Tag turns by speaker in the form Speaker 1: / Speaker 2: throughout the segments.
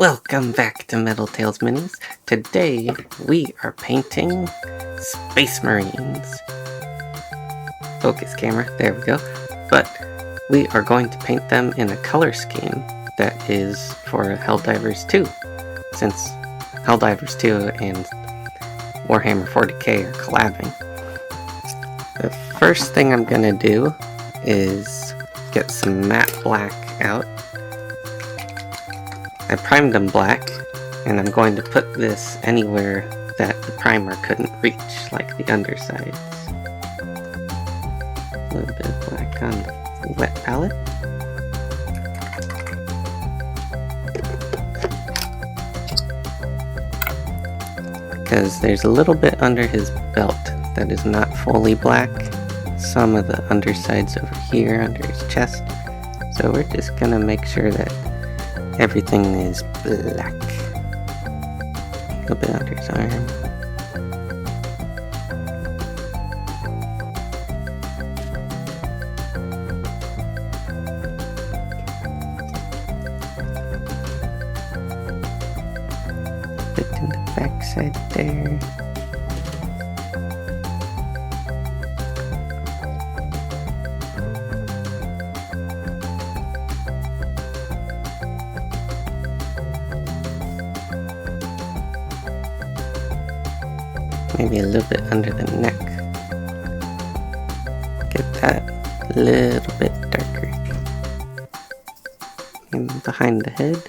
Speaker 1: Welcome back to Metal Tales Minis. Today we are painting Space Marines. Focus camera, there we go. But we are going to paint them in a color scheme that is for Helldivers 2, since Helldivers 2 and Warhammer 40k are collabing. The first thing I'm going to do is get some matte black out. I primed them black, and I'm going to put this anywhere that the primer couldn't reach, like the undersides. A little bit of black on the wet palette. Because there's a little bit under his belt that is not fully black. Some of the undersides over here under his chest. So we're just gonna make sure that everything is black. A little bit under his arm. A bit in the backside there. Maybe a little bit under the neck. Get that a little bit darker. And behind the head,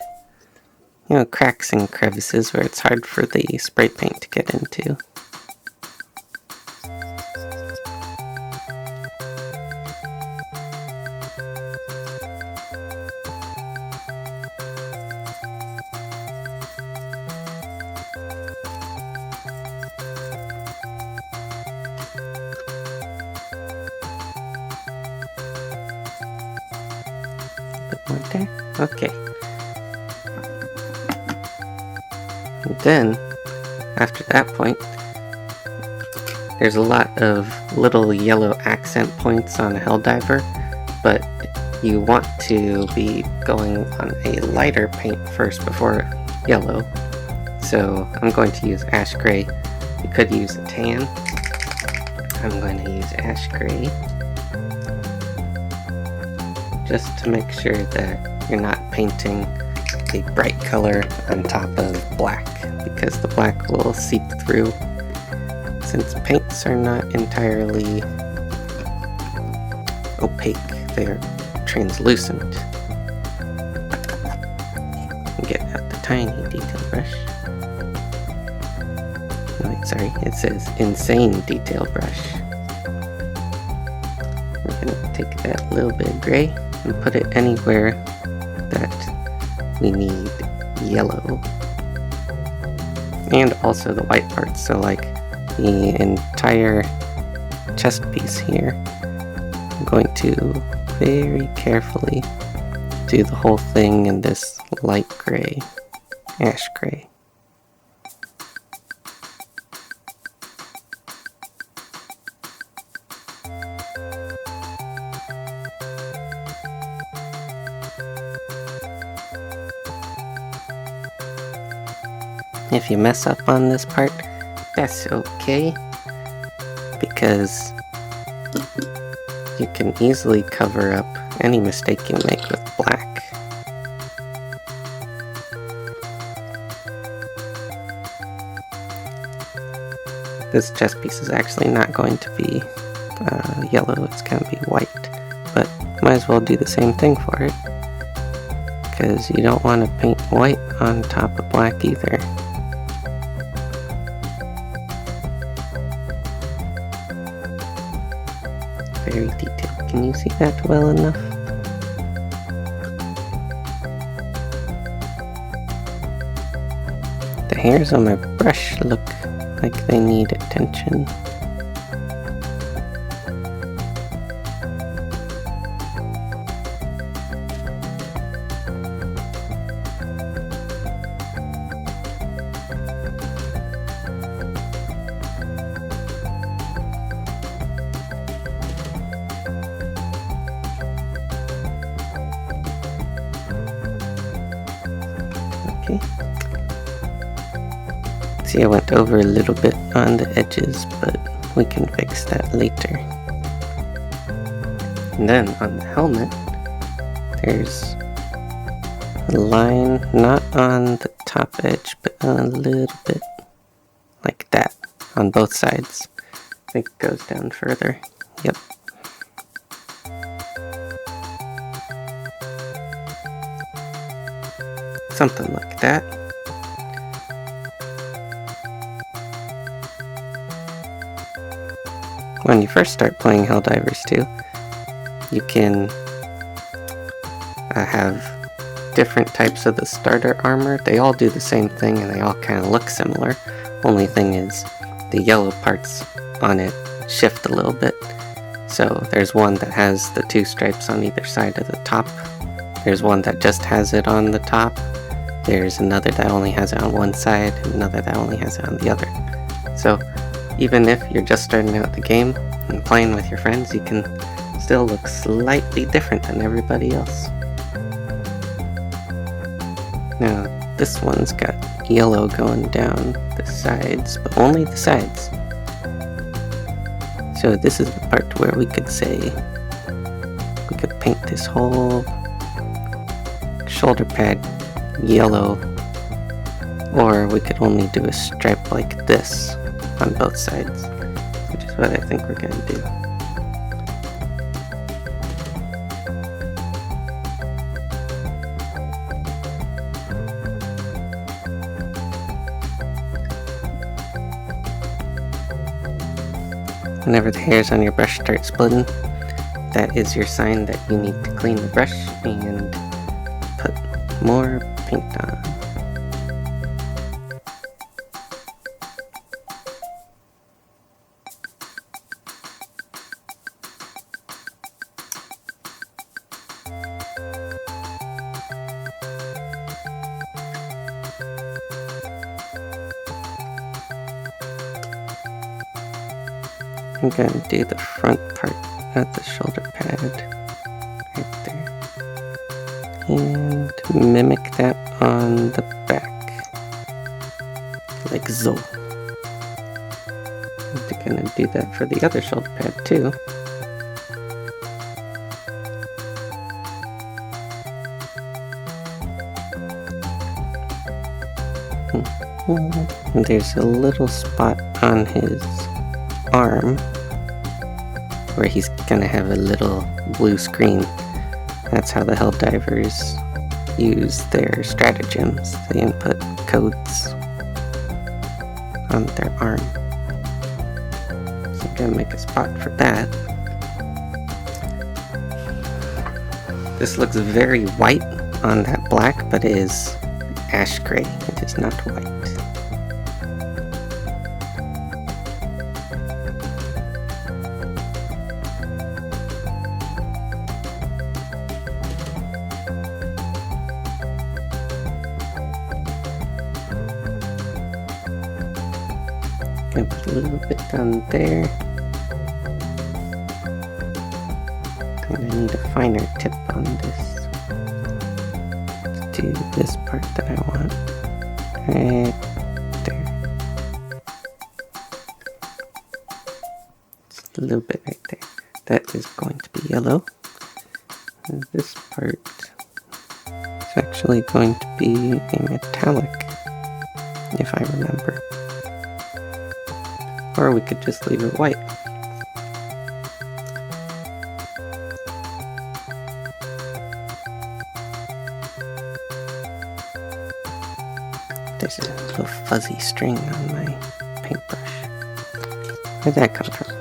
Speaker 1: you know, cracks and crevices where it's hard for the spray paint to get into. There. Okay. And then, after that point, there's a lot of little yellow accent points on a Helldiver, but you want to be going on a lighter paint first before yellow. So I'm going to use ash gray. You could use a tan. I'm going to use ash gray, just to make sure that you're not painting a bright color on top of black, because the black will seep through. Since paints are not entirely opaque, they're translucent. Get out the tiny detail brush. No, wait, sorry, it says insane detail brush. We're gonna take that little bit of gray and put it anywhere that we need yellow. And also the white parts, so like the entire chest piece here. I'm going to very carefully do the whole thing in this light gray, ash gray. If you mess up on this part, that's okay, because you can easily cover up any mistake you make with black. This chest piece is actually not going to be yellow, it's going to be white, but might as well do the same thing for it, because you don't want to paint white on top of black either. Very detailed. Can you see that well enough? The hairs on my brush look like they need attention. Okay. See, I went over a little bit on the edges, but we can fix that later. And then on the helmet, there's a line not on the top edge, but a little bit like that on both sides. I think it goes down further. Yep. Something like that. When you first start playing Helldivers 2, you can have different types of the starter armor. They all do the same thing and they all kind of look similar. Only thing is the yellow parts on it shift a little bit. So there's one that has the 2 stripes on either side of the top. There's one that just has it on the top. There's another that only has it on one side and another that only has it on the other. So even if you're just starting out the game and playing with your friends, you can still look slightly different than everybody else. Now, this one's got yellow going down the sides, but only the sides. So this is the part where we could say, we could paint this whole shoulder pad yellow, or we could only do a stripe like this on both sides, which is what I think we're going to do. Whenever the hairs on your brush start splitting, that is your sign that you need to clean the brush and put more paint on. I'm going to do the front part of the shoulder pad right there and mimic that on the back like so. I'm going to do that for the other shoulder pad too. And there's a little spot on his arm where he's gonna have a little blue screen. That's how the Helldivers use their stratagems. They input codes on their arm. So I'm gonna make a spot for that. This looks very white on that black, but it is ash gray. It is not white. Gonna put a little bit down there. And I need a finer tip on this to do this part that I want. Right there. Just a little bit right there. That is going to be yellow. And this part is actually going to be a metallic, if I remember. Or we could just leave it white. There's a little fuzzy string on my paintbrush. Where'd that come from?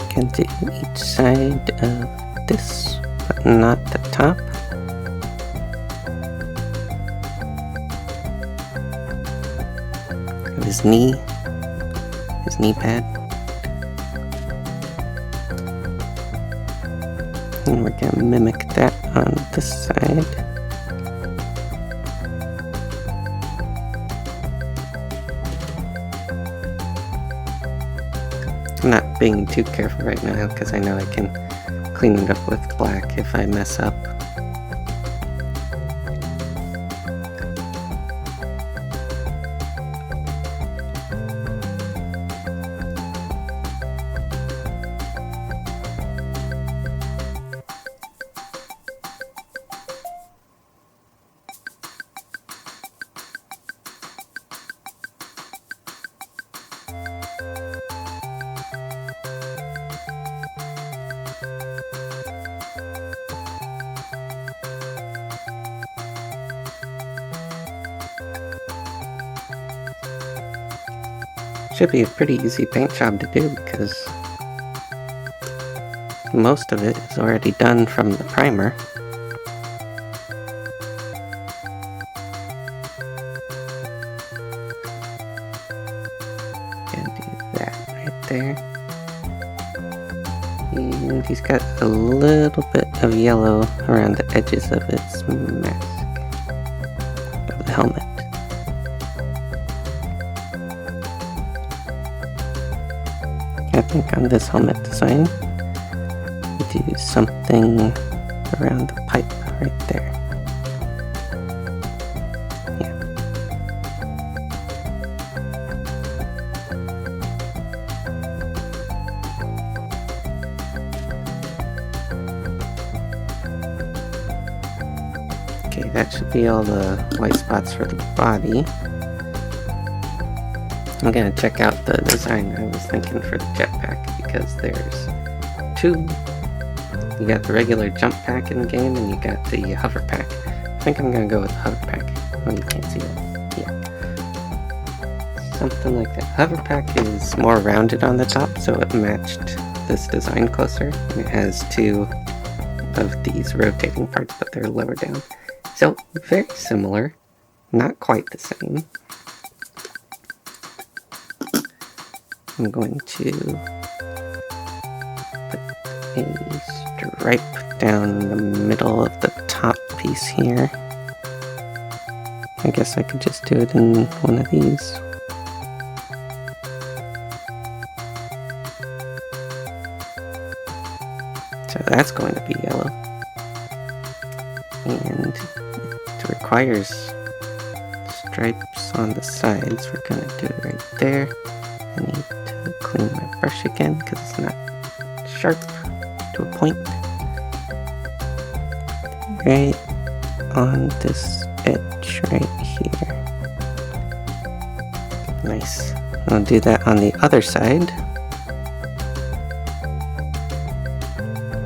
Speaker 1: Can do each side of this, but not the top. Of his knee pad. And we're gonna mimic that on this side. I'm not being too careful right now because I know I can clean it up with black if I mess up. Should be a pretty easy paint job to do because most of it is already done from the primer. Gonna do that right there. And he's got a little bit of yellow around the edges of its mask, of the helmet. I think on this helmet design, we do something around the pipe right there. Yeah. Okay, that should be all the white spots for the body. I'm gonna check out the design I was thinking for the jetpack because there's two. You got the regular jump pack in the game and you got the hover pack. I think I'm gonna go with the hover pack. Oh, you can't see that. Yeah. Something like that. Hover pack is more rounded on the top, so it matched this design closer. And it has two of these rotating parts, but they're lower down. So, very similar. Not quite the same. I'm going to put a stripe down the middle of the top piece here. I guess I could just do it in one of these. So that's going to be yellow. And it requires stripes on the sides. We're going to do it right there. I need to clean my brush again because it's not sharp to a point. Right on this edge right here. Nice. I'll do that on the other side.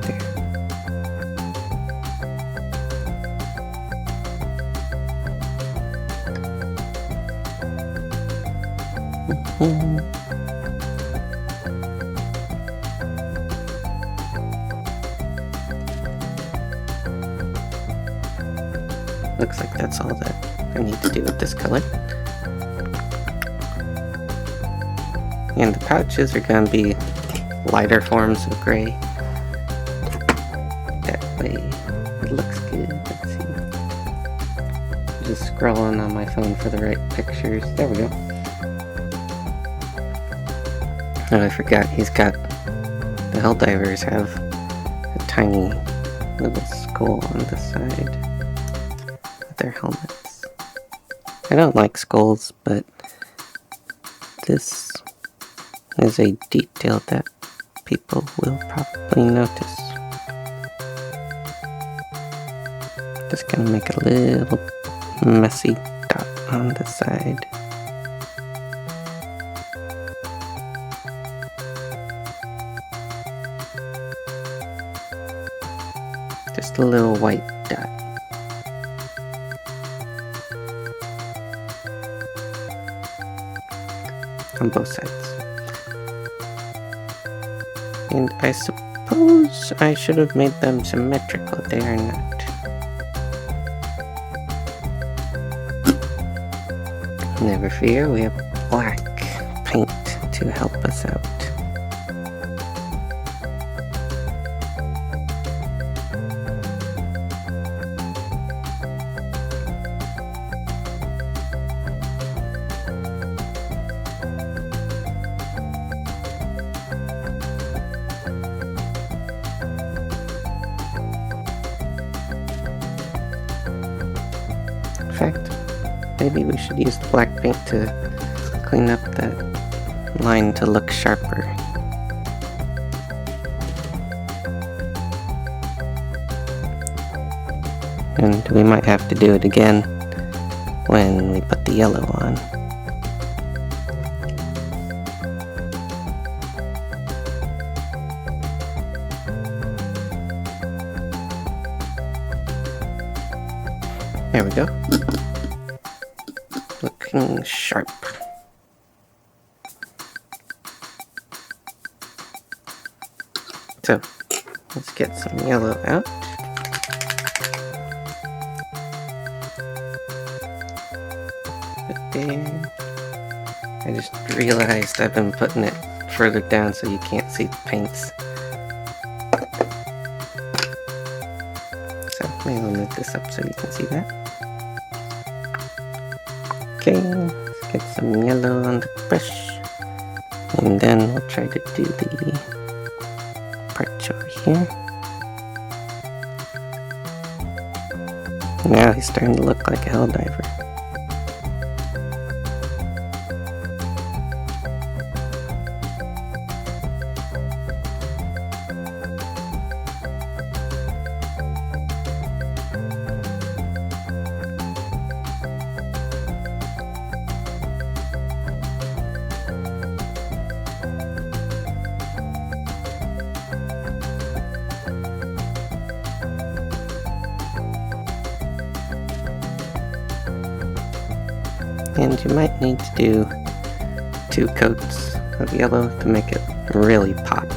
Speaker 1: There. Looks like that's all that I need to do with this color. And the pouches are going to be lighter forms of gray. That way it looks good. Let's see. Just scrolling on my phone for the right pictures. There we go. Oh, I forgot he's got... The Helldivers have a tiny little skull on the side of their helmets. I don't like skulls, but this is a detail that people will probably notice. Just gonna make a little messy dot on the side. Just a little white dot. On both sides. And I suppose I should have made them symmetrical. They are not. Never fear, we have black paint to help us out. fact, maybe we should use the black paint to clean up that line to look sharper. And we might have to do it again when we put the yellow on. There we go. Looking sharp. So, let's get some yellow out. Put there. I just realized I've been putting it further down so you can't see the paints. So, maybe I'll move this up so you can see that. Okay, let's get some yellow on the brush. And then we'll try to do the part over here. Now he's starting to look like a Helldiver. And you might need to do 2 coats of yellow to make it really pop.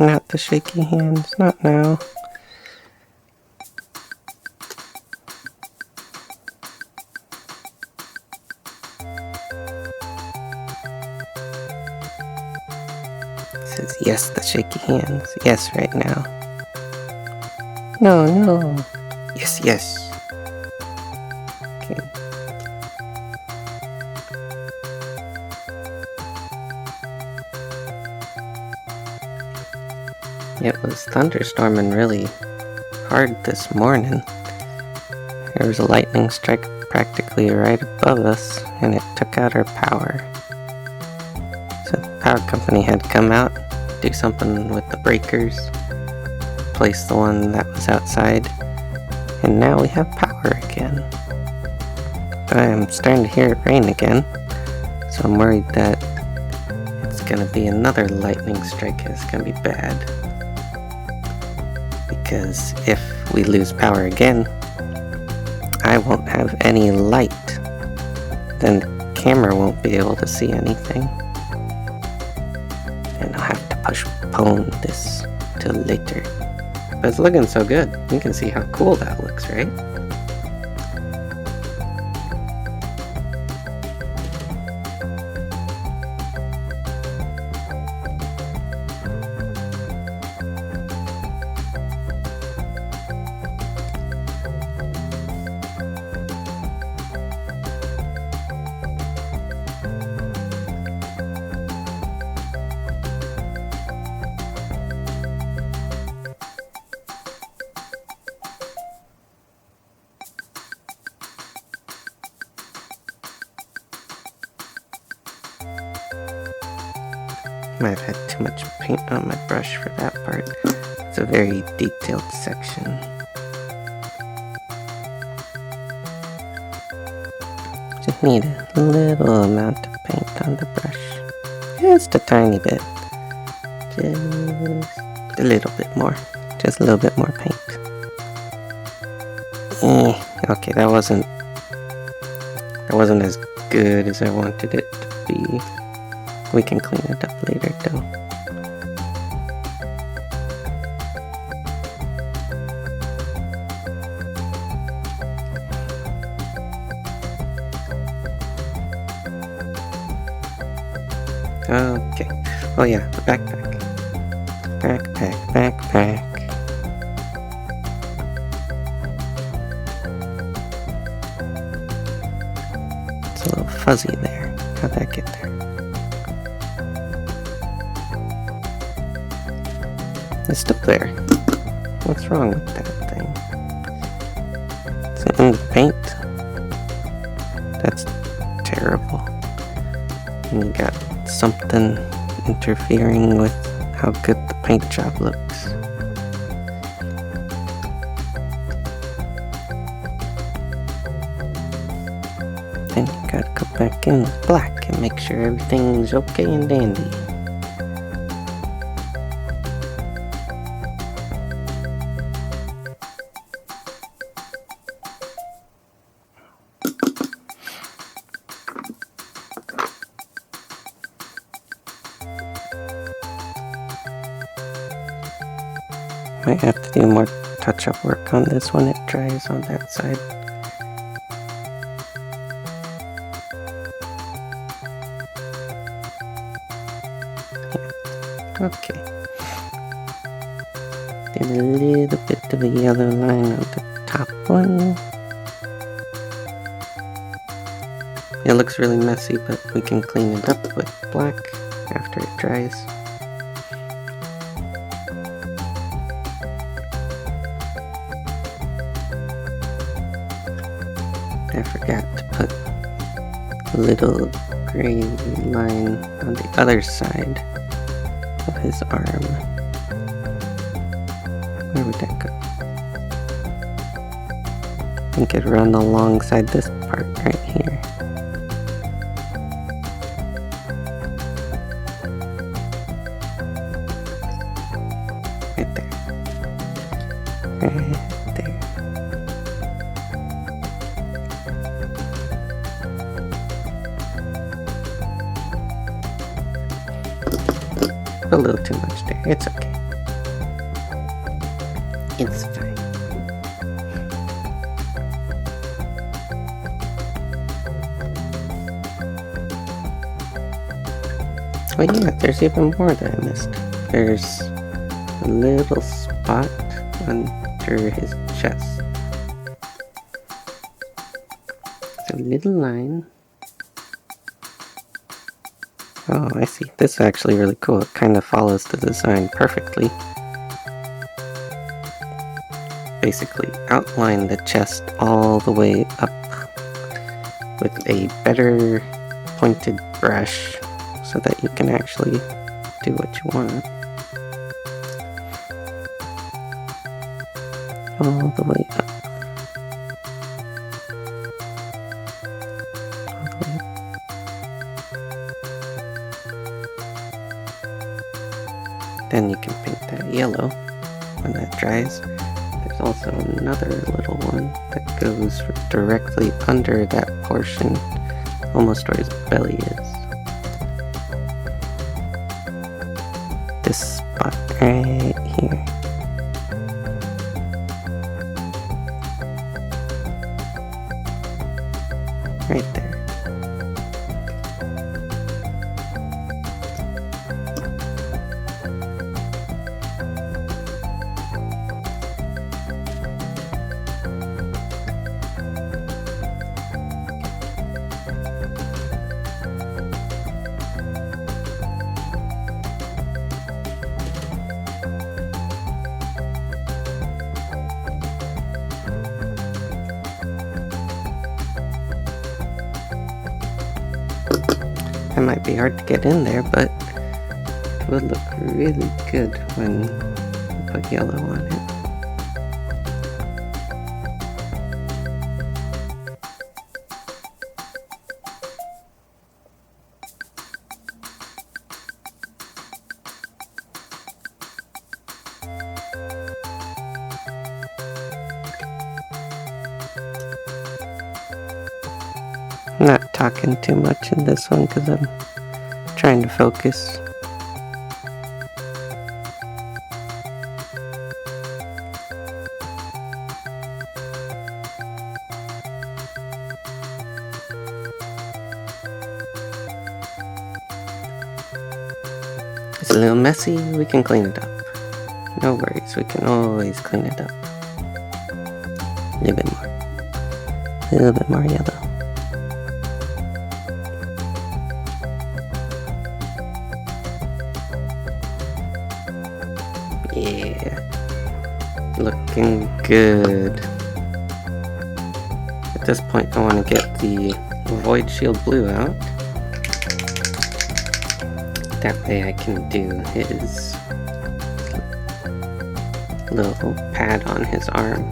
Speaker 1: Not the shaky hands, not now. It says yes, the shaky hands. Yes, right now. No, no. Yes, yes. Okay. It was thunderstorming really hard this morning. There was a lightning strike practically right above us, and it took out our power. So the power company had to come out, do something with the breakers, replace the one that was outside, and now we have power again. But I'm starting to hear it rain again, so I'm worried that it's gonna be another lightning strike. It's gonna be bad. Because if we lose power again, I won't have any light. Then the camera won't be able to see anything. And I'll have to postpone this till later. But it's looking so good. You can see how cool that looks, right? Might have had too much paint on my brush for that part. It's a very detailed section. Just need a little amount of paint on the brush. Just a tiny bit. Just a little bit more. Just a little bit more paint. Okay, that wasn't as good as I wanted it to be. We can clean it up later though. Okay. Oh yeah, the backpack. Backpack. It's a little fuzzy there. How'd that get there? It's still there. What's wrong with that thing? Is it in the paint? That's terrible. And you got something interfering with how good the paint job looks. Then you gotta go back in with black and make sure everything's okay and dandy. Might have to do more touch-up work on this when it dries on that side. Yeah. Okay. Did a little bit of a yellow line on the top one. It looks really messy, but we can clean it up with black after it dries. I forgot to put a little gray line on the other side of his arm. Where would that go? I think it'd run alongside this part right here. Right there. Right there. A little too much there. It's okay. It's fine. Oh yeah, there's even more that I missed. There's a little spot under his chest. It's a little line. Oh, I see. This is actually really cool. It kind of follows the design perfectly. Basically, outline the chest all the way up with a better pointed brush so that you can actually do what you want. All the way up. Then you can paint that yellow when that dries. There's also another little one that goes directly under that portion, almost where his belly is. This spot right here. Right there. It might be hard to get in there, but it would look really good when you put yellow on it. I'm not talking too much in this one because I'm trying to focus. a little messy, we can clean it up. No worries, we can always clean it up. A little bit more. A little bit more yellow. Yeah. Looking good. At this point, I want to get the Void Shield Blue out. That way I can do his little pad on his arm.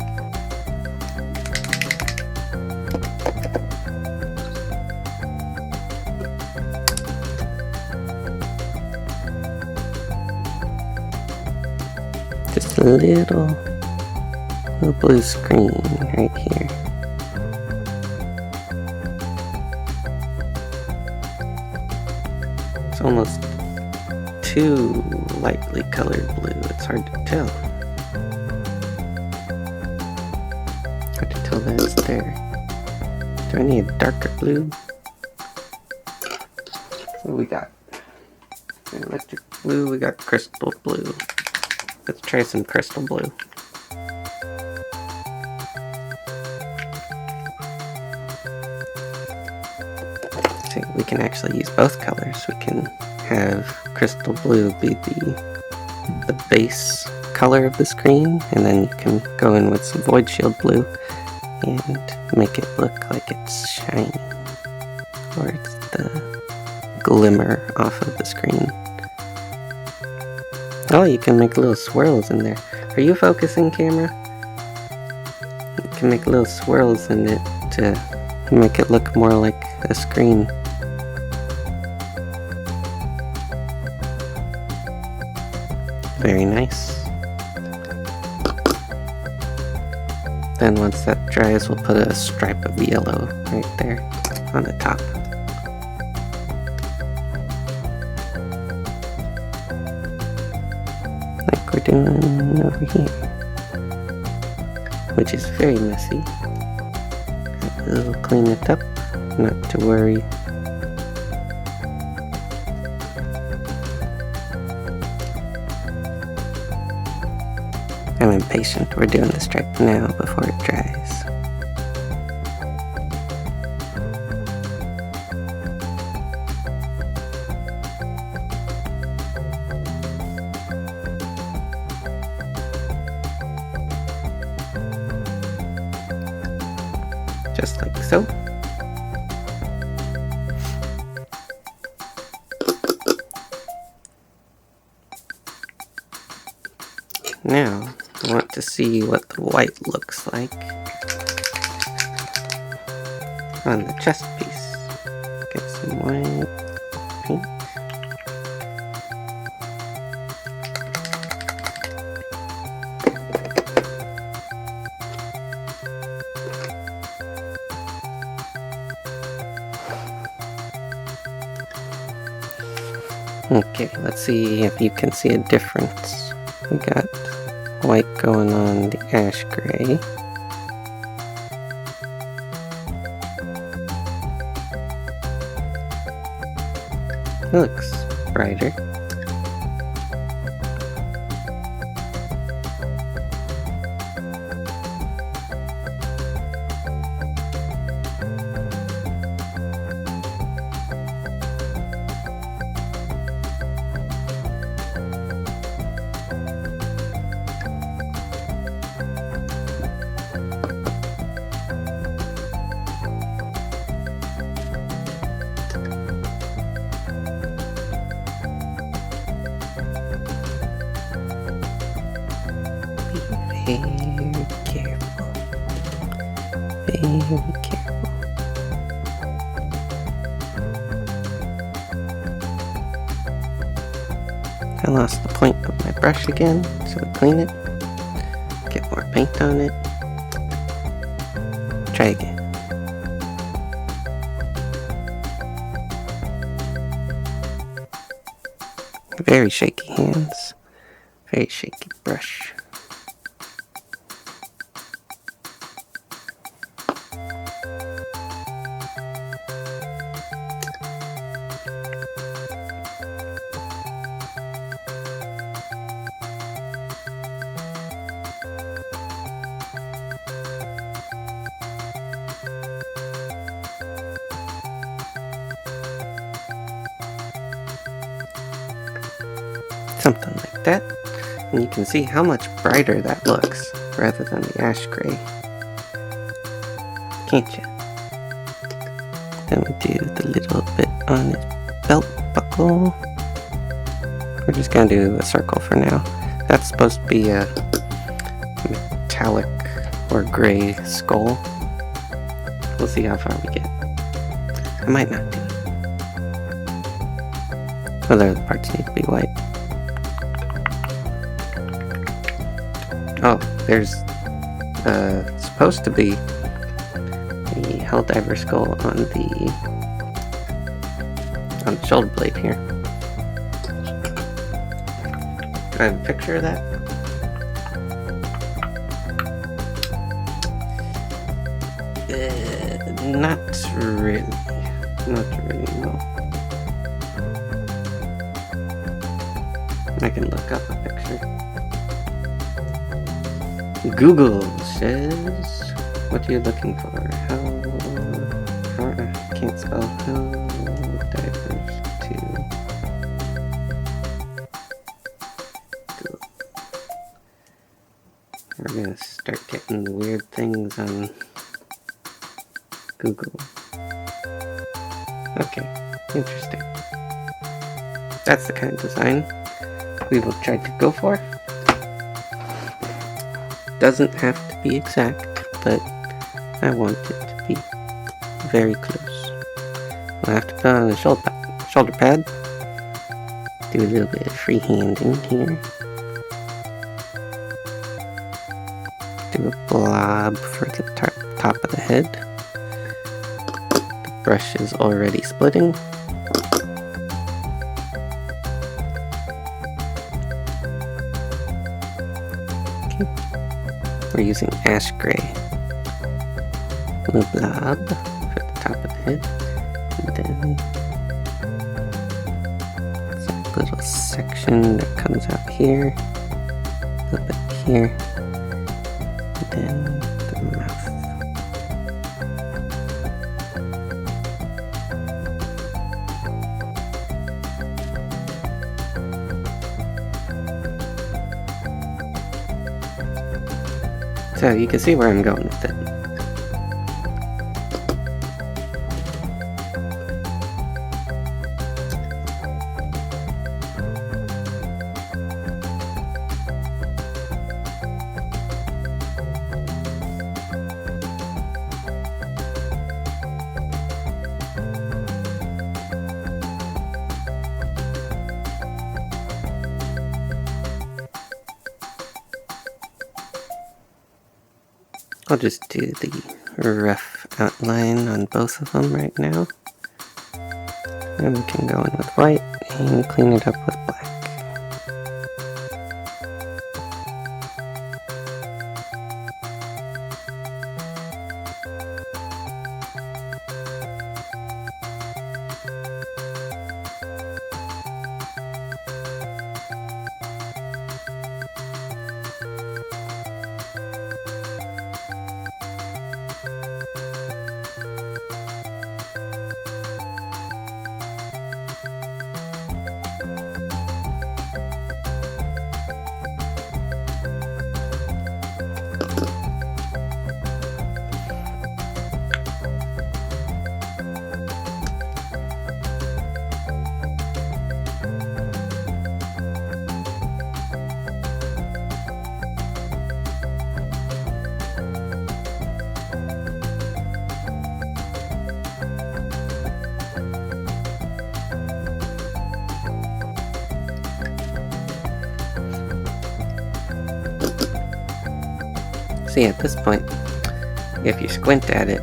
Speaker 1: Just a little blue screen right here. It's almost too lightly colored blue, it's hard to tell. Hard to tell that it's there. Do I need a darker blue? What we got? Electric blue, we got crystal blue. Let's try some crystal blue. See, we can actually use both colors. We can have crystal blue be the base color of the screen, and then you can go in with some Void Shield blue and make it look like it's shiny, or it's the glimmer off of the screen. Oh, you can make little swirls in there. Are you focusing, camera? You can make little swirls in it to make it look more like a screen. Very nice. Then once that dries, we'll put a stripe of yellow right there on the top. Like we're doing over here. Which is very messy. We'll clean it up, not to worry. I'm impatient. We're doing the stripe now before it dries. Just like so. Now, I want to see what the white looks like on the chest piece. Get some white paint. Okay, let's see if you can see a difference. We got white going on the ash gray. It looks brighter. Very careful. Very careful. I lost the point of my brush again, so we clean it. Get more paint on it. Try again. Very shaky hands. Very shaky brush. like that, and you can see how much brighter that looks rather than the ash gray. Can't you? Then we do the little bit on his belt buckle. We're just gonna do a circle for now. That's supposed to be a metallic or gray skull. We'll see how far we get. I might not do it. Other parts need to be white. Oh, there's supposed to be the Helldiver skull on the shoulder blade here. Do I have a picture of that? Not really. Not really, no. I can look up a picture. Google says, what are you looking for? I can't spell Helldivers 2. We're gonna start getting weird things on Google. Okay, interesting. That's the kind of design we will try to go for. Doesn't have to be exact, but I want it to be very close. We'll have to put on a shoulder pad. Do a little bit of freehanding here. Do a blob for the top of the head. The brush is already splitting. We're using ash gray. A blob for the top of the head. And then some little section that comes out here. A little bit here. And then the mouth. So you can see where I'm going with it. I'll just do the rough outline on both of them right now. And we can go in with white and clean it up with black. See, at this point, if you squint at it,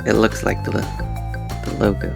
Speaker 1: it looks like the logo.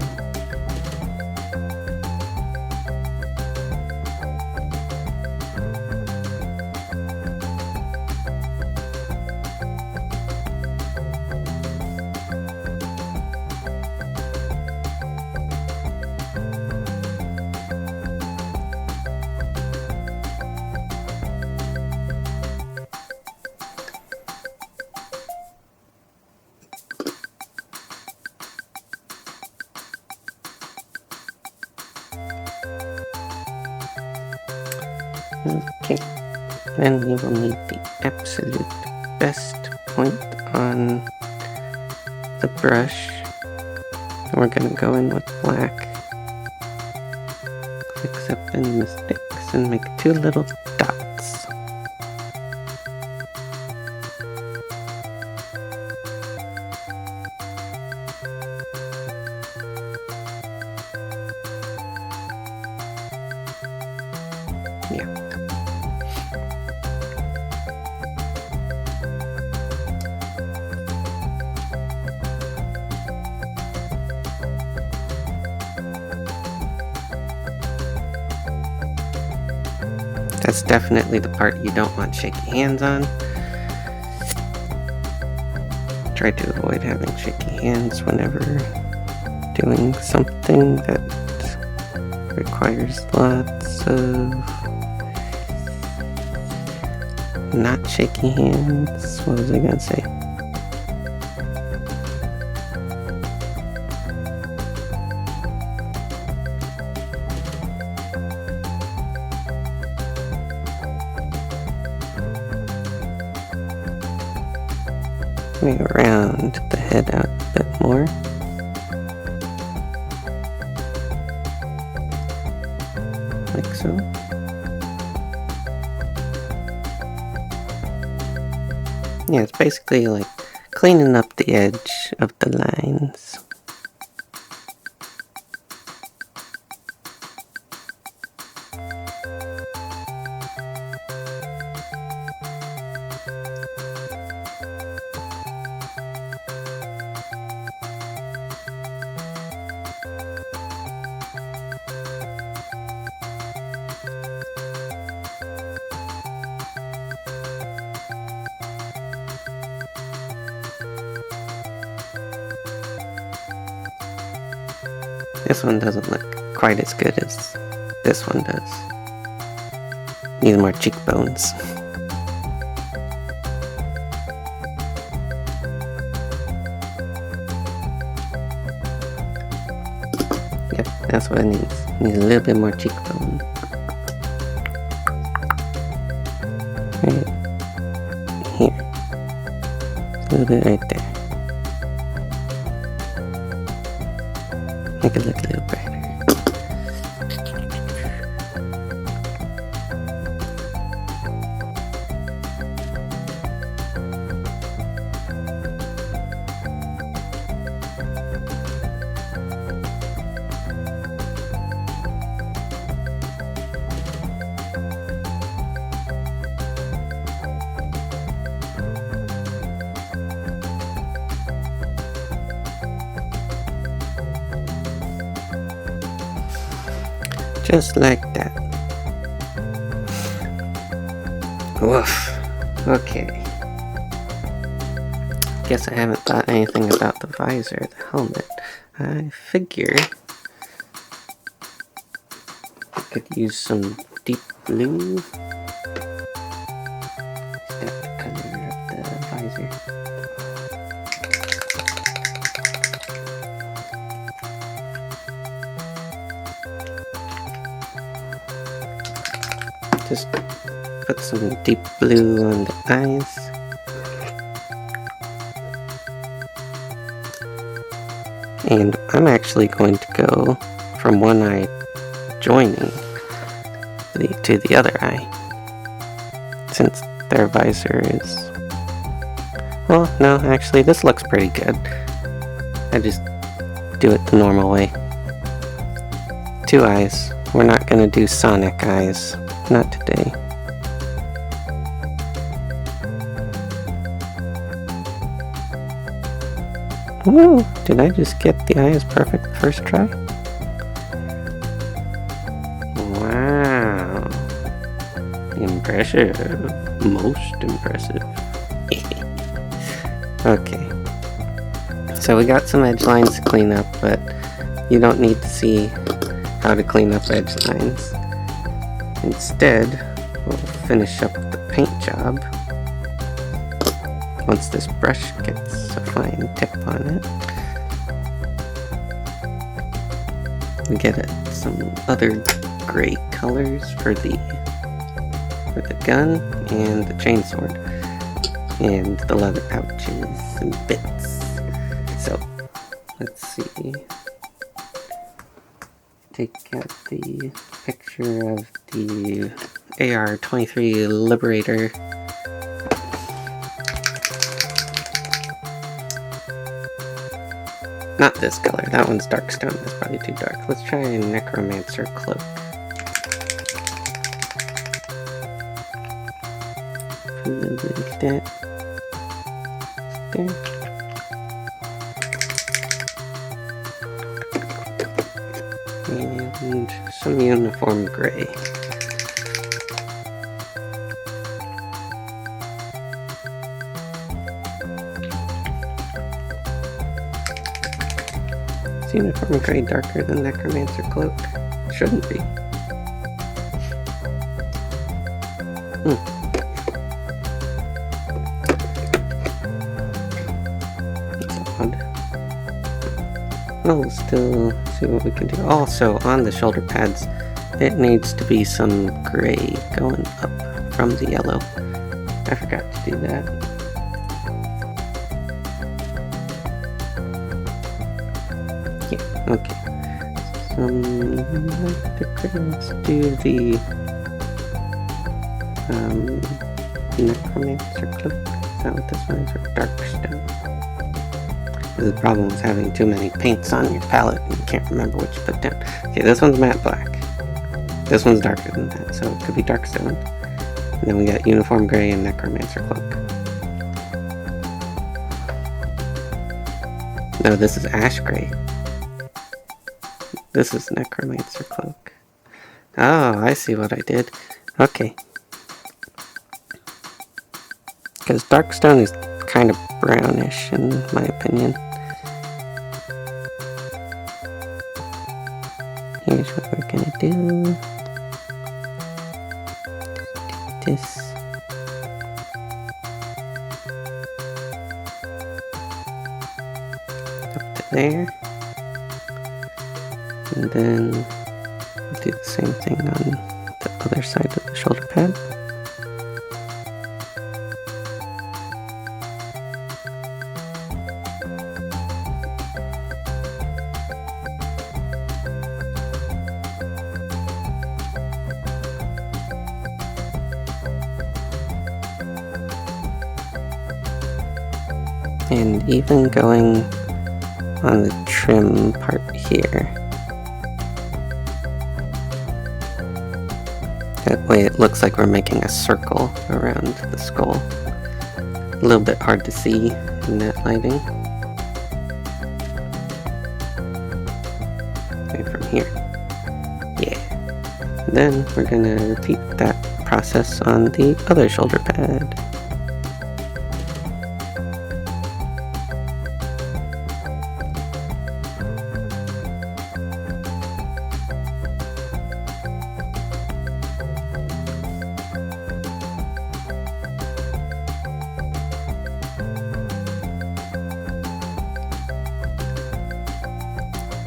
Speaker 1: Okay, then we will need the absolute best point on the brush. And we're gonna go in with black, fix up any mistakes, and make 2 little dots. Yeah. That's definitely the part you don't want shaky hands on. Try to avoid having shaky hands whenever doing something that requires lots of not shaky hands. What was I gonna say? Maybe round the head out a bit more. Like so. Yeah, it's basically like cleaning up the edge of the lines. This one doesn't look quite as good as this one does. Needs more cheekbones. Yep, that's what it needs. Needs a little bit more cheekbone. Right here. A little bit right there. Make it look a little brighter. Just like that. Woof. Okay. Guess I haven't thought anything about the visor, the helmet. I figured I could use some deep blue. Is that the color of the visor? Just put some deep blue on the eyes. And I'm actually going to go from one eye joining to the other eye. Since their visor is... Well, no, actually this looks pretty good. I just do it the normal way. 2 eyes. We're not going to do Sonic eyes. Not today. Ooh, did I just get the eyes perfect the first try? Wow. Impressive. Most impressive. Okay. So we got some edge lines to clean up, but you don't need to see how to clean up edge lines. Instead, we'll finish up the paint job once this brush gets a fine tip on it. We get some other gray colors for the with the gun and the chainsword and the leather pouches and bits. So let's see. Take out the picture of the AR-23 Liberator. Not this color, that one's dark stone, that's probably too dark. Let's try a Necromancer Cloak. Put a little bit of that there. And some uniform gray. Is uniform gray darker than Necromancer Cloak? Shouldn't be. That's odd. We'll still see what we can do. Also, on the shoulder pads, it needs to be some gray going up from the yellow. I forgot to do that. Yeah, okay. Let's do the Necromancer Cloak. Is that what this one is? Or Dark Stone? The problem is having too many paints on your palette and you can't remember what you put down. Okay, this one's matte black. This one's darker than that, so it could be dark stone. And then we got uniform gray and Necromancer Cloak. No, this is ash gray. This is Necromancer Cloak. Oh, I see what I did. Okay. Because dark stone is kind of brownish in my opinion. Here's what we're gonna do. This. Up to there. And then we'll do the same thing on the other side of the shoulder pad. And even going on the trim part here. That way it looks like we're making a circle around the skull. A little bit hard to see in that lighting. Okay, from here. Yeah. Then we're gonna repeat that process on the other shoulder pad.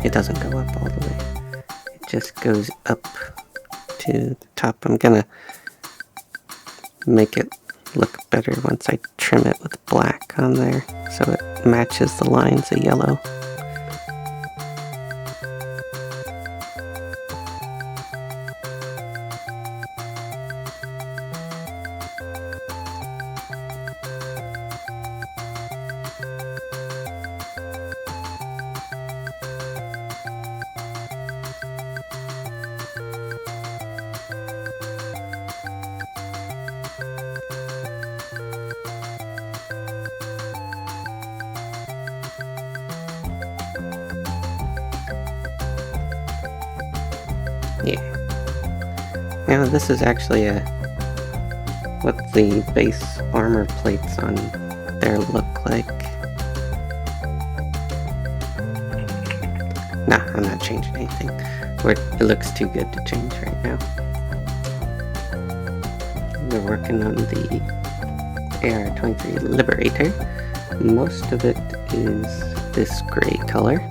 Speaker 1: It doesn't go up all the way. It just goes up to the top. I'm gonna make it look better once I trim it with black on there so it matches the lines of yellow. Yeah. Now this is actually what the base armor plates on there look like. Nah, I'm not changing anything. It looks too good to change right now. We're working on the AR-23 Liberator. Most of it is this gray color.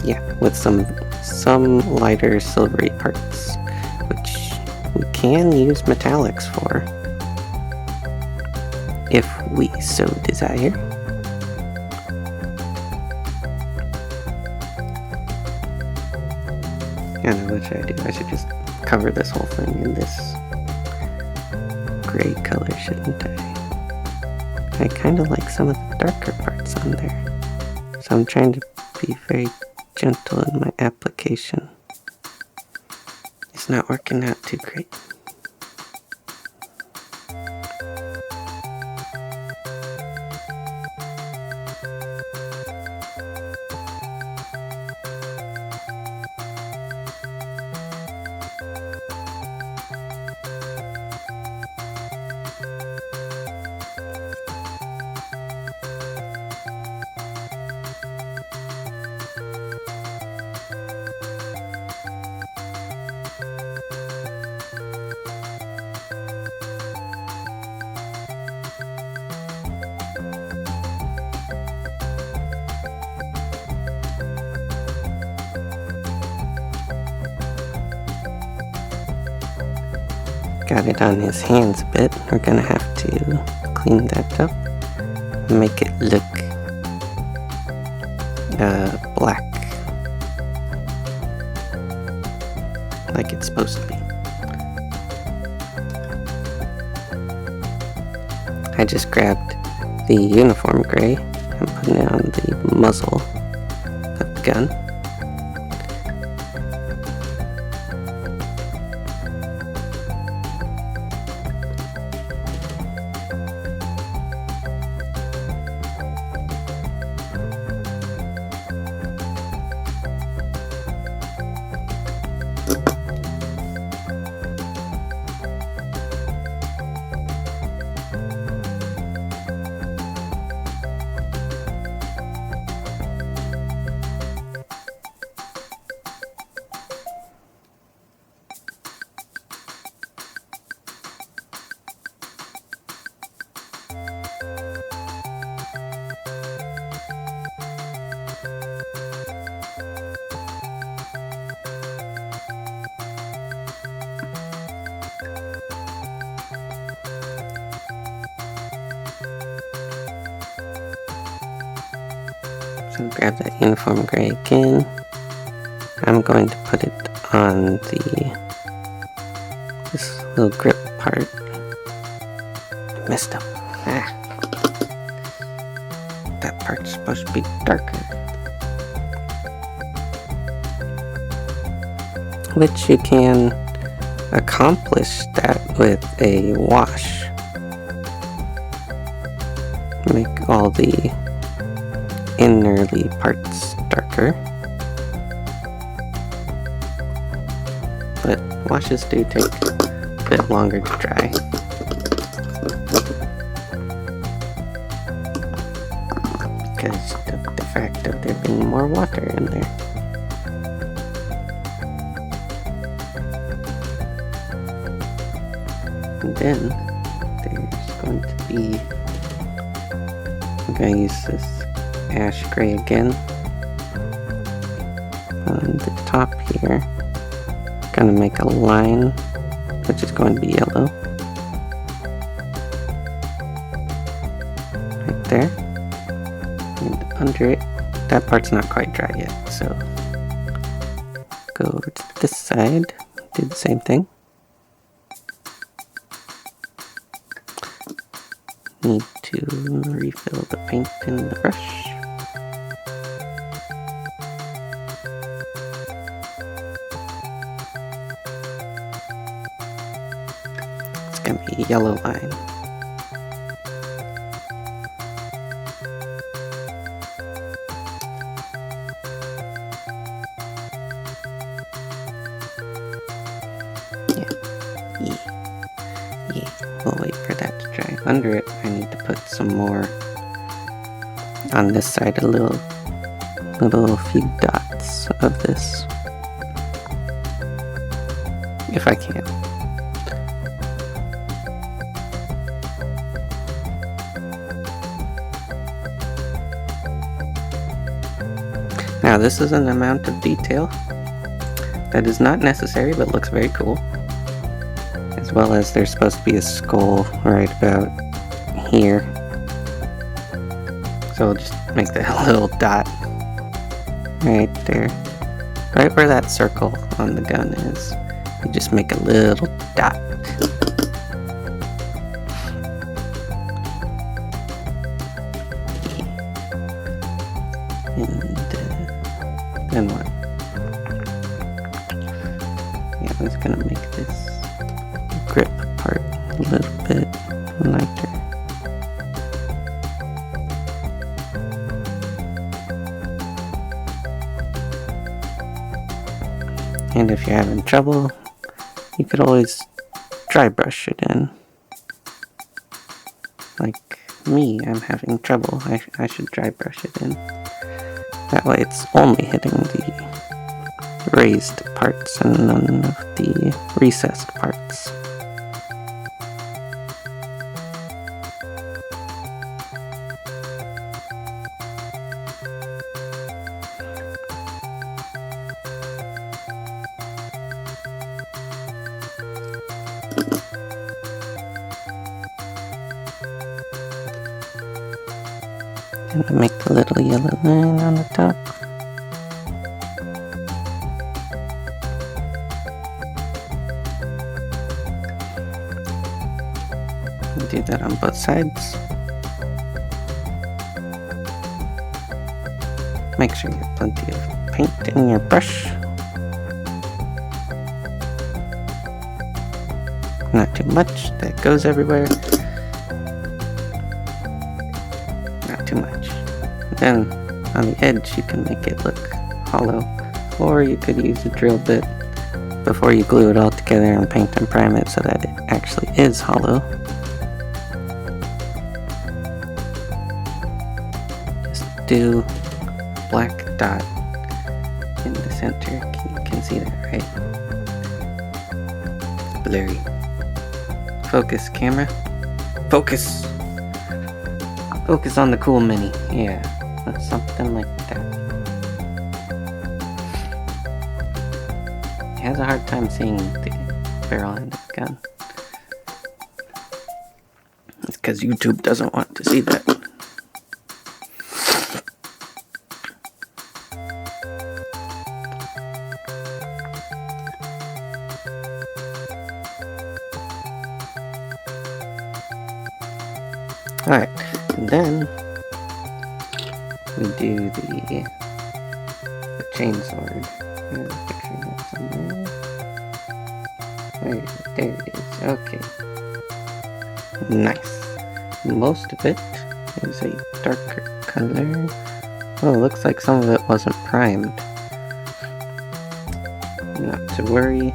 Speaker 1: Yeah, with some some lighter silvery parts, which we can use metallics for, if we so desire. I know what should I do? I should just cover this whole thing in this gray color, shouldn't I? I kind of like some of the darker parts on there, so I'm trying to be very gentle in my application. It's not working out too great. Got it on his hands a bit. We're gonna have to clean that up, make it look black, like it's supposed to be. I just grabbed the uniform gray and put it on the muzzle of the gun. So grab that uniform gray again. I'm going to put it on this little grip part. I messed up. That part's supposed to be darker. Which you can accomplish that with a wash. Make all the innerly parts darker. But washes do take a bit longer to dry. Because of the fact of there being more water in there. And then there's going to be, I'm going to use this ash gray again on the top here. I'm going to make a line which is going to be yellow right there, and under it, that part's not quite dry yet, so go over to this side, do the same thing. Need to refill the paint in the brush. It's gonna be a yellow line. Yeah. We'll wait for that to dry. Under it, I need to put some more on this side, a little few dots of this, if I can. Now this is an amount of detail that is not necessary but looks very cool. As well as there's supposed to be a skull right about here. So we'll just make that little dot right there. Right where that circle on the gun is. You just make a little dot. And then what? Yeah, I was gonna make this grip part a little bit lighter. And if you're having trouble, you could always dry brush it in. Like me, I'm having trouble. I should dry brush it in. That way it's only hitting the raised parts and none of the recessed parts. And make the little yellow line on the top. Do that on both sides. Make sure you have plenty of paint in your brush. Not too much, that goes everywhere. Not too much. Then on the edge you can make it look hollow, or you could use a drill bit before you glue it all together and paint and prime it so that it actually is hollow. Just do a black dot in the center. You can see that, right? It's blurry. Focus, camera. Focus! Focus on the cool mini. Yeah, that's something like that. He has a hard time seeing the barrel end of the gun. It's because YouTube doesn't want to see that. Alright, and then we do the chainsword. There's a picture of that somewhere. Where is it? There it is. Okay. Nice. Most of it is a darker color. Oh, it looks like some of it wasn't primed. Not to worry.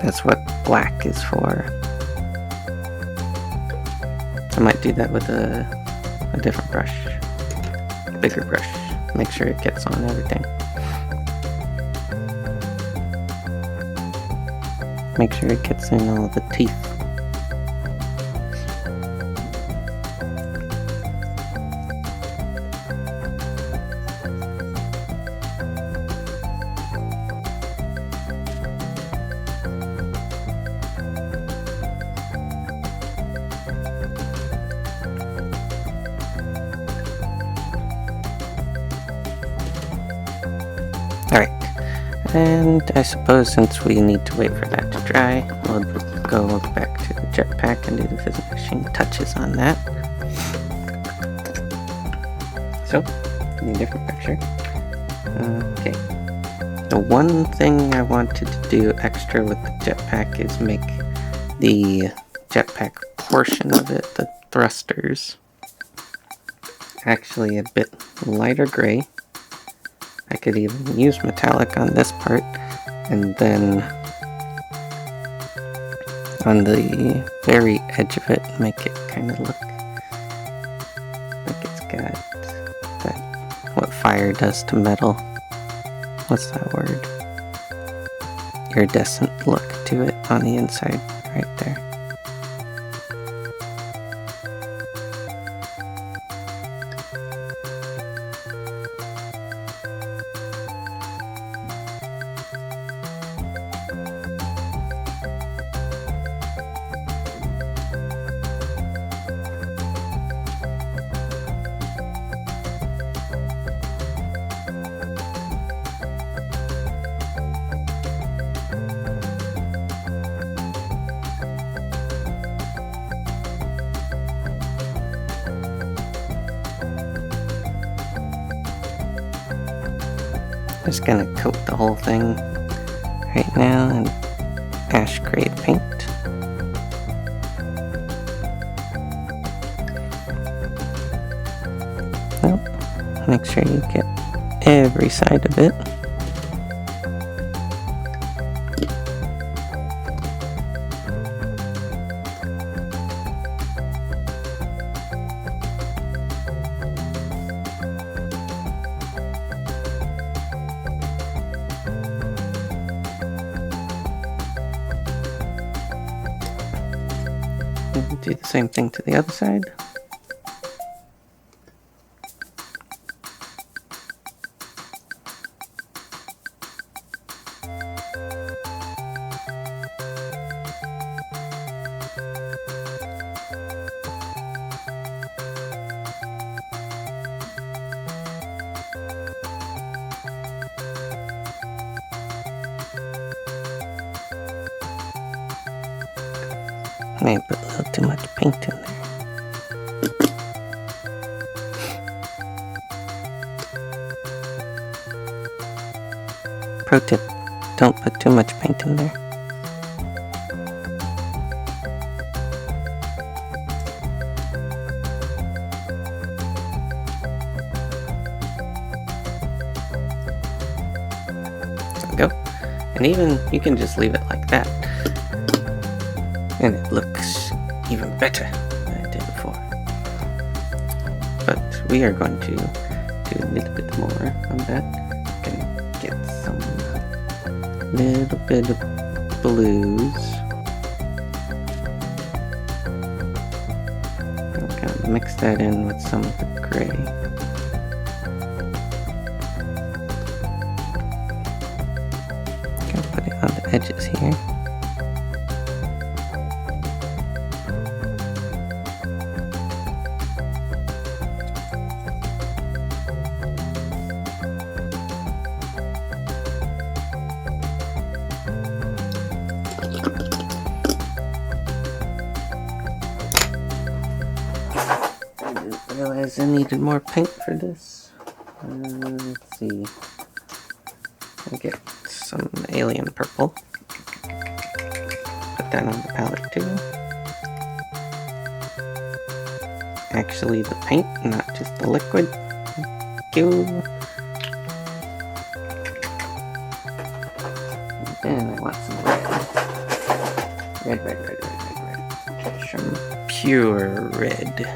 Speaker 1: That's what black is for. I might do that with a different brush, a bigger brush, make sure it gets on everything. Make sure it gets in all the teeth. Alright, and I suppose since we need to wait for that to dry, we'll go back to the jetpack and do the finishing touches on that. So, in a different picture. Okay. The one thing I wanted to do extra with the jetpack is make the jetpack portion of it, the thrusters, actually a bit lighter gray. I could even use metallic on this part, and then on the very edge of it, make it kind of look like it's got that, what fire does to metal. What's that word? Iridescent look to it on the inside, right there. Just gonna coat the whole thing right now in ash gray paint. Well, make sure you get every side of it. And do the same thing to the other side. May put a little too much paint in there. Pro tip, don't put too much paint in there. There we go. And even, you can just leave it like that. And it looks even better than it did before. But we are going to do a little bit more on that. Gonna get some little bit of blues. I'm gonna mix that in with some of the gray. Gonna put it on the edges here. I realized I needed more paint for this. Let's see. I'll get some alien purple. Put that on the palette too. Actually the paint, not just the liquid. Thank you. And then I want some red. Red. Some pure red.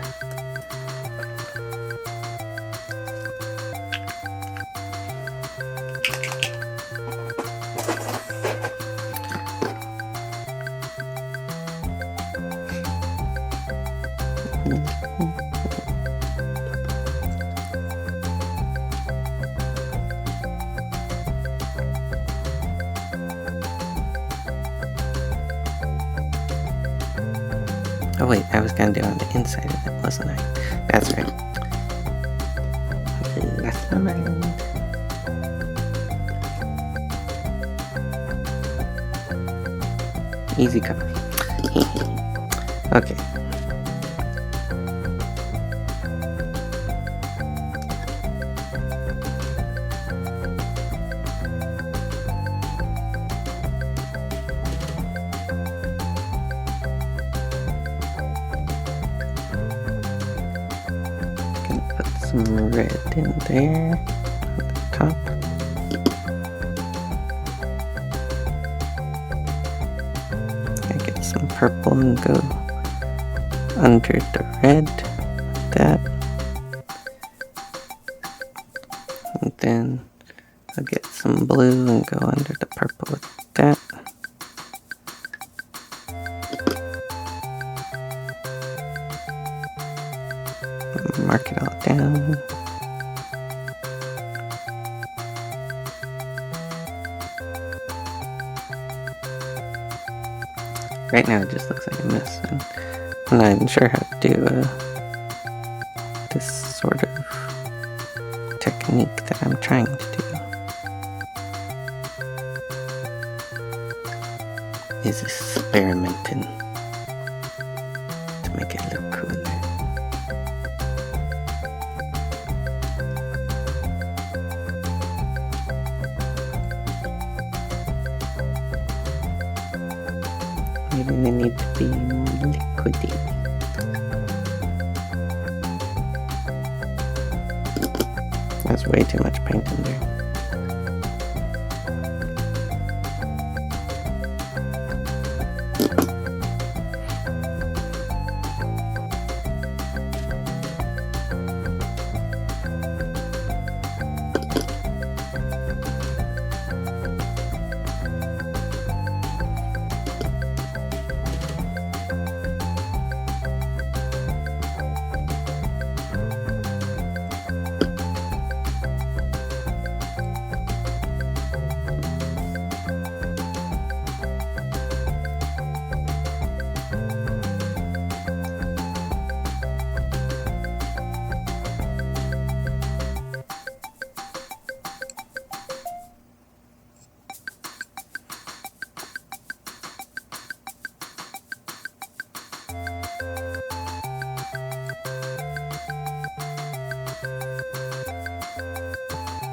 Speaker 1: Oh wait, I was gonna do it on the inside of it, wasn't I? That's right. Lost my mind. Easy cover. Okay. Some red in there at the top. I get some purple and go under the red like that. And then I'll get some blue and go under the purple with that. Mark it all down. Right now it just looks like a mess, and I'm not even sure how to do this sort of technique that I'm trying to do. Is experimenting to make it look cooler. You didn't need to be liquidy. That's way too much paint in there.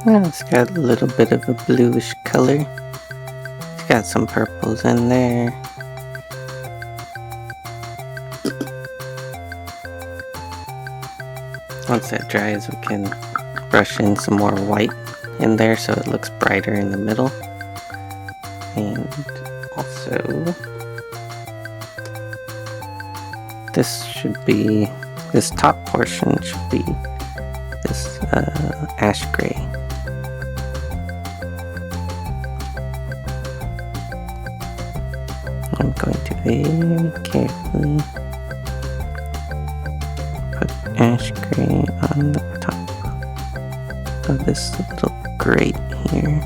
Speaker 1: Well, it's got a little bit of a bluish color. It's got some purples in there. Once that dries, we can brush in some more white in there so it looks brighter in the middle. And also, this top portion should be this ash gray. I'm going to very carefully put ash gray on the top of this little grate here.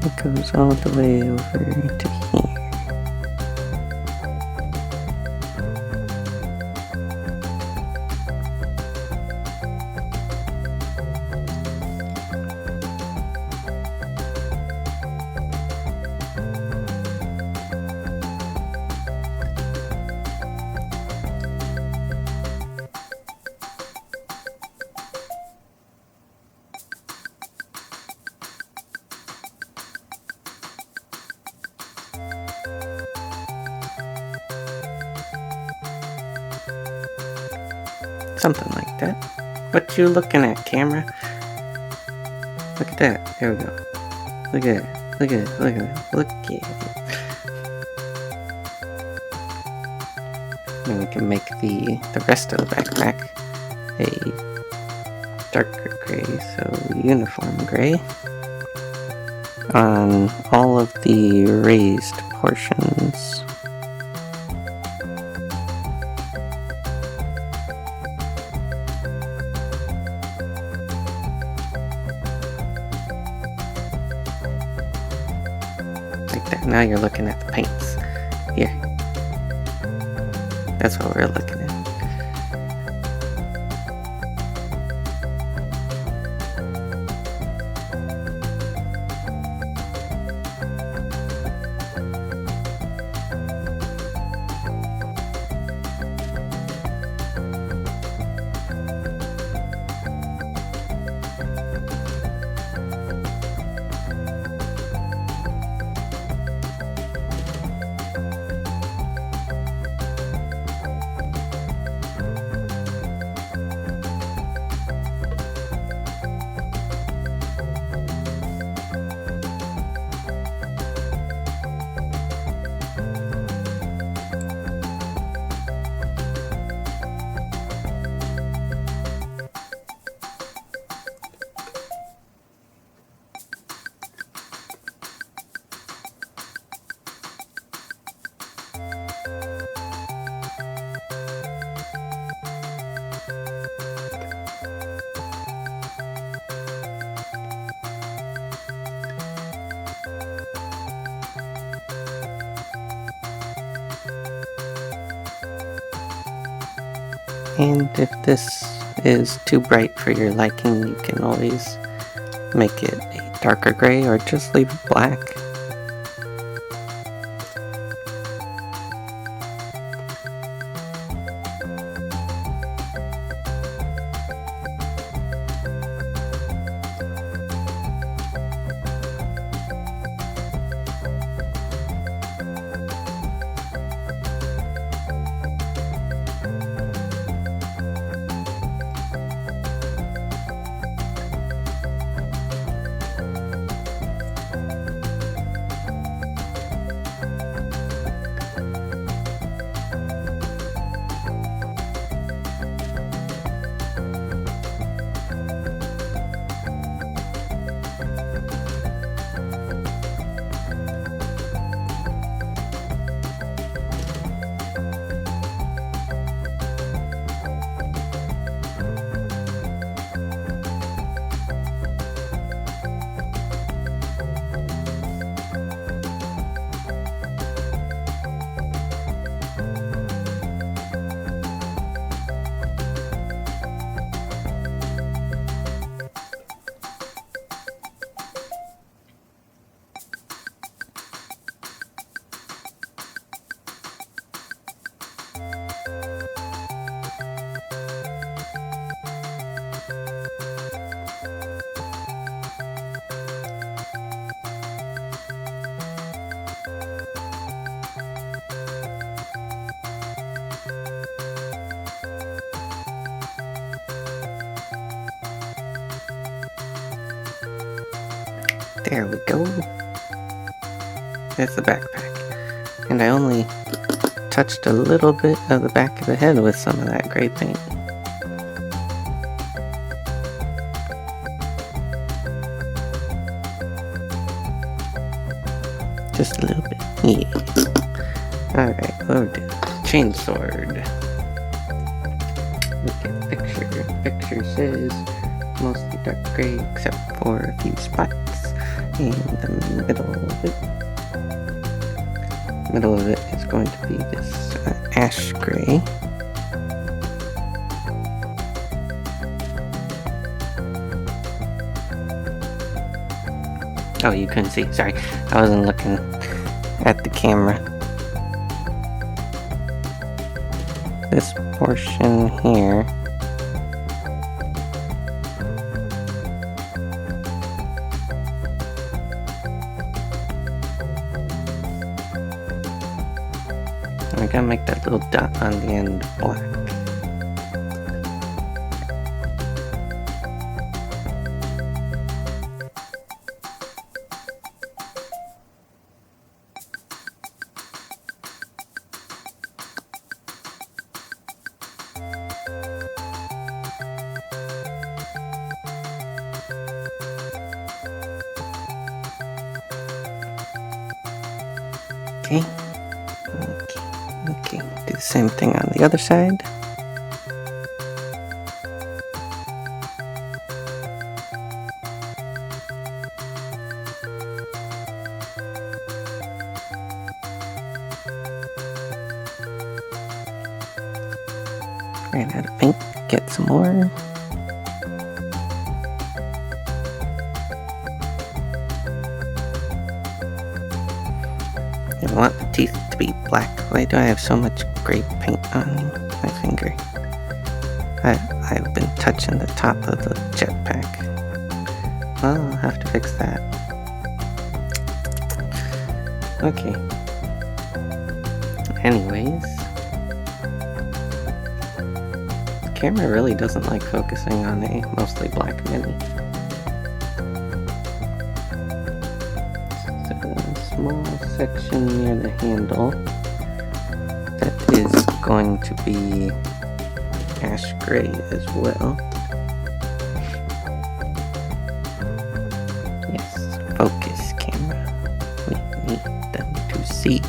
Speaker 1: It goes all the way over to here. Something like that. What you looking at, camera? Look at that. There we go. Look at it. Look at it. Look at it. Look at it. And we can make the rest of the backpack a darker gray, so uniform gray on all of the raised portions. Now you're looking at the paints. Here. That's what we're looking at. And if this is too bright for your liking, you can always make it a darker gray or just leave it black. There we go. There's the backpack. And I only touched a little bit of the back of the head with some of that gray paint. Just a little bit. Yeah. Alright, what do we do? Chainsword. Look at picture. Picture says mostly dark gray except for a few spots. In the middle of it is going to be this ash gray. Oh, you couldn't see. Sorry, I wasn't looking at the camera. This portion here I gotta make that little dot on the end black. Okay. Okay, do the same thing on the other side. Ran out of paint, get some more. I want the teeth to be black. Why do I have so much gray paint on my finger? I've been touching the top of the jetpack. Well, I'll have to fix that. Okay. Anyways. The camera really doesn't like focusing on a mostly black mini. Small section near the handle that is going to be ash gray as well. Yes, focus camera. We need them to see.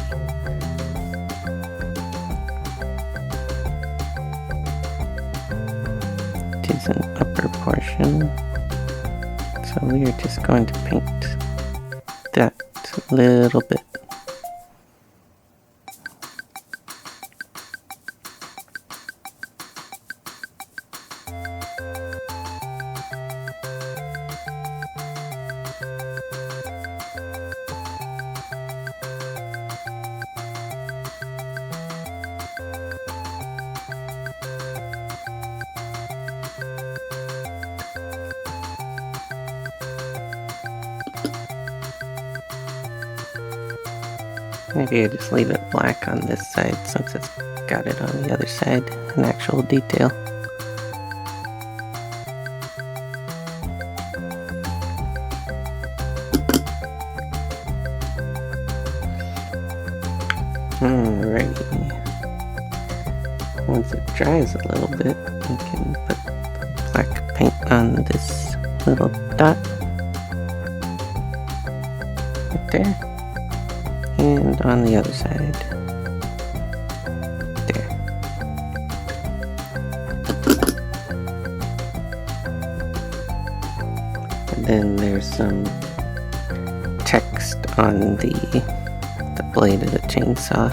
Speaker 1: It is an upper portion, so we are just going to paint that little bit. Maybe I just leave it black on this side since it's got it on the other side, an actual detail. Alrighty. Once it dries a little bit, we can put black paint on this little dot right there, and on the other side there. And then there's some text on the blade of the chainsaw.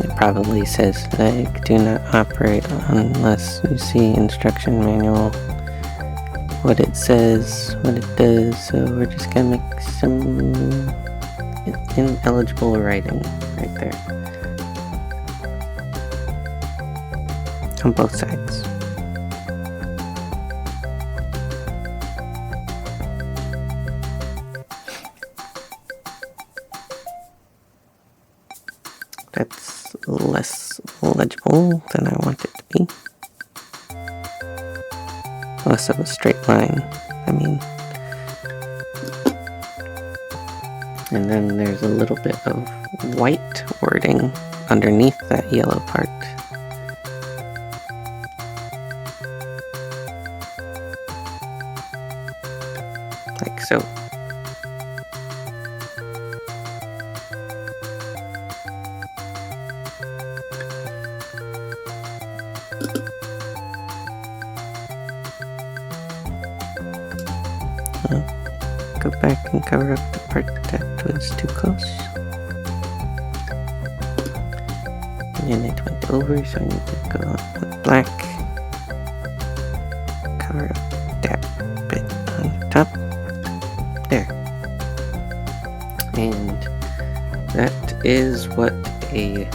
Speaker 1: It probably says like, do not operate unless you see instruction manual, what it says, what it does. So we're just gonna make some ineligible writing right there on both sides. That's less legible than I want it to be. Less of a straight line, I mean. And then there's a little bit of white wording underneath that yellow part. Like so. Go back and cover up the part that was too close. And it went over, so I need to go with black. Cover up that bit on the top. There. And that is what a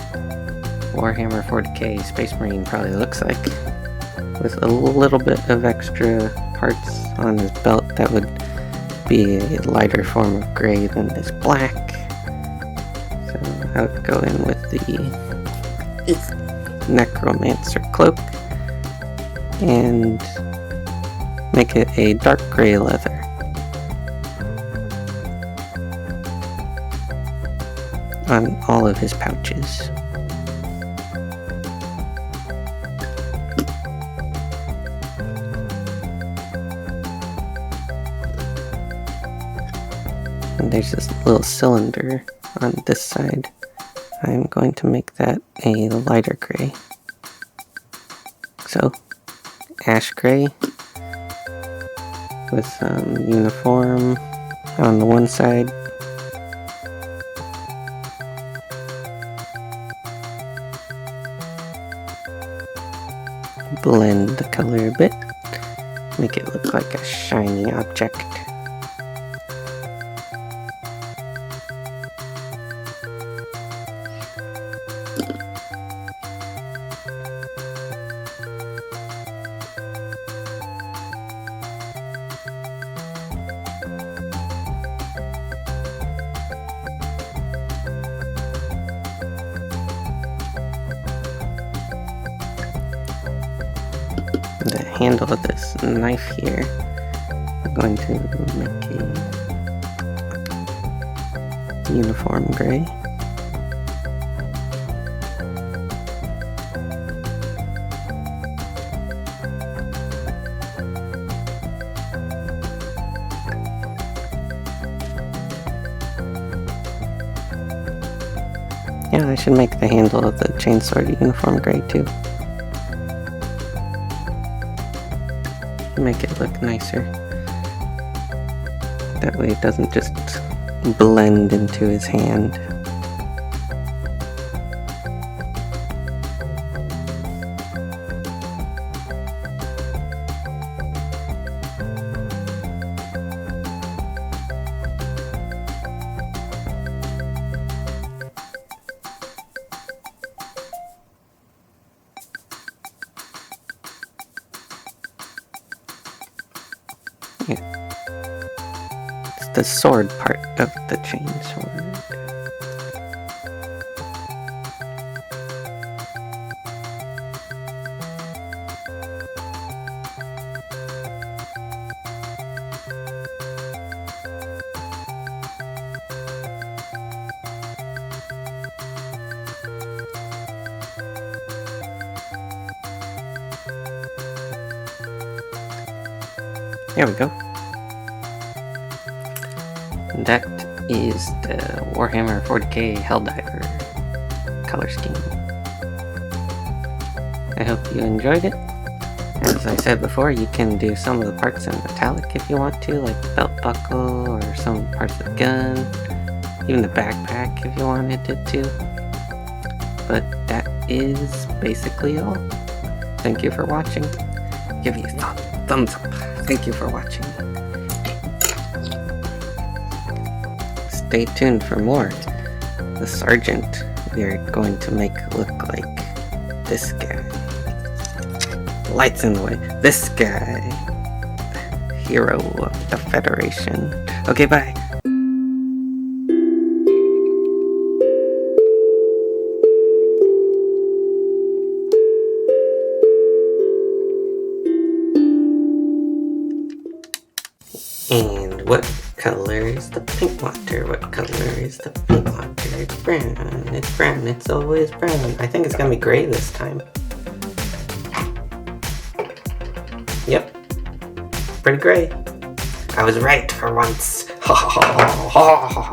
Speaker 1: Warhammer 40k Space Marine probably looks like. With a little bit of extra parts on his belt that would be a lighter form of gray than this black. So I would go in with the Necromancer cloak and make it a dark gray leather. On all of his pouches. And there's this little cylinder on this side. I'm going to make that a lighter gray. So, ash gray with some uniform on the one side. Blend the color a bit. Make it look like a shiny object. The handle of this knife here, I'm going to make a uniform gray. Yeah, I should make the handle of the chainsaw uniform gray too. Make it look nicer. That way it doesn't just blend into his hand. the sword part of the chainsword. There we go. That is the Warhammer 40k Helldiver color scheme. I hope you enjoyed it. As I said before, you can do some of the parts in metallic if you want to, like the belt buckle or some parts of the gun, even the backpack if you wanted it to. But that is basically all. Thank you for watching. Give me a thumbs up. Thank you for watching. Stay tuned for more. The sergeant we are going to make look like this guy. Lights in the way. This guy. Hero of the Federation. Okay, bye. And what color is the pink water? What color is the pink water? It's brown. It's brown. It's always brown. I think it's gonna be gray this time. Yep. Pretty gray. I was right for once. Ha ha ha ha ha ha.